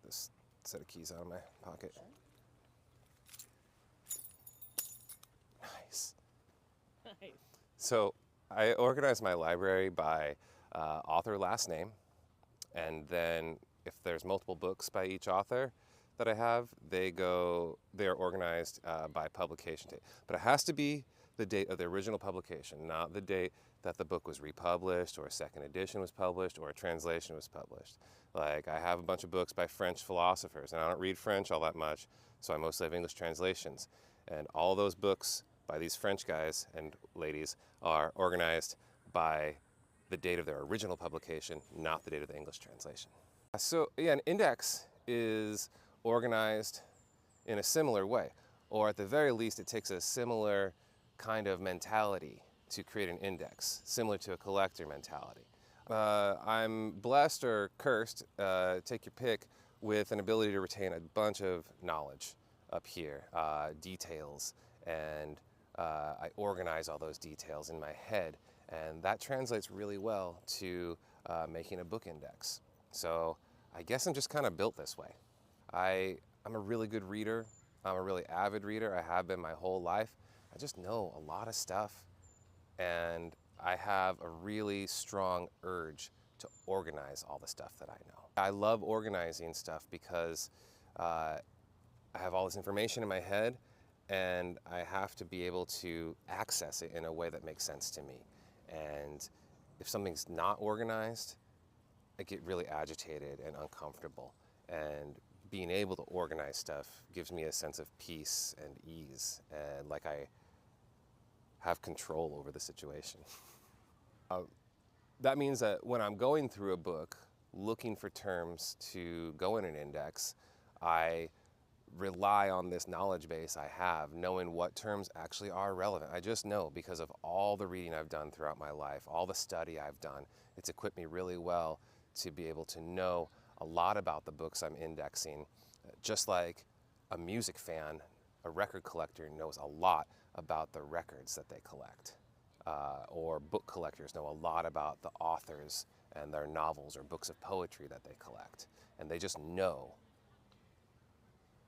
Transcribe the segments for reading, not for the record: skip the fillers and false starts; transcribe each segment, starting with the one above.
this set of keys out of my pocket. Nice. Nice. So I organize my library by author last name, and then if there's multiple books by each author that I have, they're organized by publication date. But it has to be the date of the original publication, not the date that the book was republished or a second edition was published or a translation was published. Like, I have a bunch of books by French philosophers, and I don't read French all that much, so I mostly have English translations. And all those books by these French guys and ladies are organized by the date of their original publication, not the date of the English translation. So yeah, an index is organized in a similar way, or at the very least it takes a similar kind of mentality to create an index, similar to a collector mentality. I'm blessed or cursed, take your pick, with an ability to retain a bunch of knowledge up here, details, and I organize all those details in my head, and that translates really well to making a book index. So I guess I'm just kind of built this way. I'm a really good reader. I'm a really avid reader. I have been my whole life. I just know a lot of stuff, and I have a really strong urge to organize all the stuff that I know. I love organizing stuff because I have all this information in my head, and I have to be able to access it in a way that makes sense to me. And if something's not organized, I get really agitated and uncomfortable. And being able to organize stuff gives me a sense of peace and ease, and like I have control over the situation. That means that when I'm going through a book, looking for terms to go in an index, I rely on this knowledge base I have, knowing what terms actually are relevant. I just know because of all the reading I've done throughout my life, all the study I've done. It's equipped me really well to be able to know a lot about the books I'm indexing. Just like a music fan, a record collector knows a lot about the records that they collect. Or book collectors know a lot about the authors and their novels or books of poetry that they collect. And they just know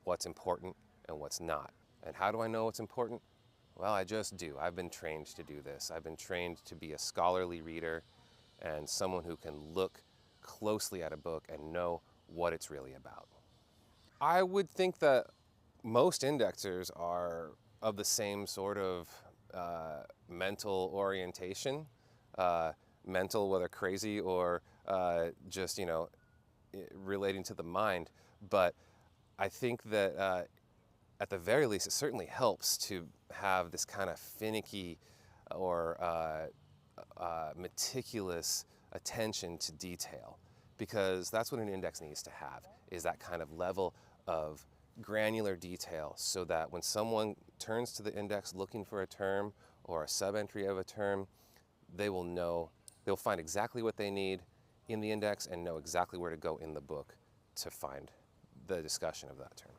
what's important and what's not. And how do I know what's important? Well, I just do. I've been trained to do this. I've been trained to be a scholarly reader and someone who can look closely at a book and know what it's really about. I would think that most indexers are of the same sort of mental orientation, mental, whether crazy or just, relating to the mind. But I think that at the very least, it certainly helps to have this kind of finicky or meticulous attention to detail, because that's what an index needs to have, is that kind of level of granular detail, so that when someone turns to the index looking for a term or a sub-entry of a term, they will know, they'll find exactly what they need in the index and know exactly where to go in the book to find the discussion of that term.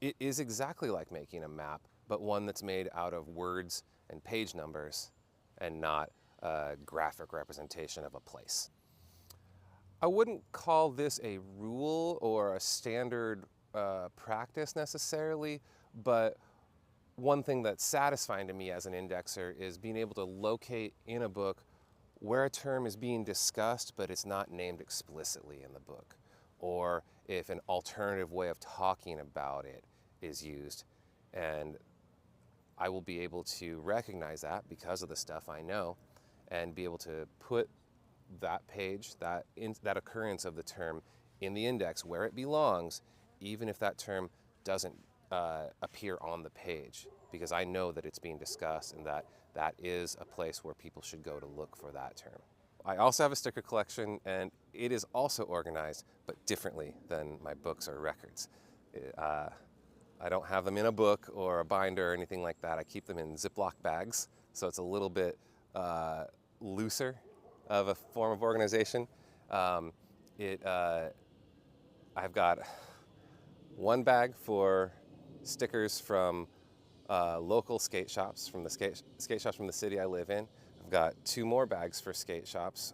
It is exactly like making a map, but one that's made out of words and page numbers and not a graphic representation of a place. I wouldn't call this a rule or a standard practice necessarily, but one thing that's satisfying to me as an indexer is being able to locate in a book where a term is being discussed but it's not named explicitly in the book, or if an alternative way of talking about it is used. And I will be able to recognize that because of the stuff I know, and be able to put that page, that occurrence of the term in the index where it belongs, even if that term doesn't appear on the page, because I know that it's being discussed and that that is a place where people should go to look for that term. I also have a sticker collection, and it is also organized, but differently than my books or records. I don't have them in a book or a binder or anything like that. I keep them in Ziploc bags, so it's a little bit looser of a form of organization. I've got one bag for stickers from local skate shops, from the skate shops from the city I live in. I've got 2 more bags for skate shops.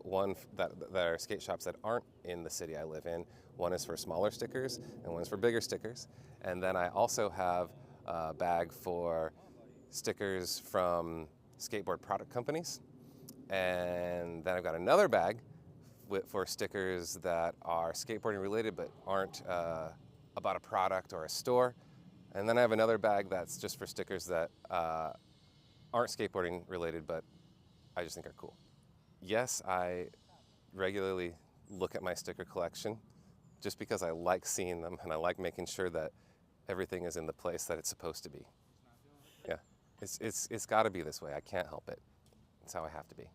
One that are skate shops that aren't in the city I live in. One is for smaller stickers and one is for bigger stickers. And then I also have a bag for stickers from skateboard product companies. And then I've got another bag for stickers that are skateboarding related but aren't about a product or a store. And then I have another bag that's just for stickers that aren't skateboarding related but I just think are cool. Yes, I regularly look at my sticker collection just because I like seeing them and I like making sure that everything is in the place that it's supposed to be. Yeah, it's got to be this way. I can't help it. It's how I have to be.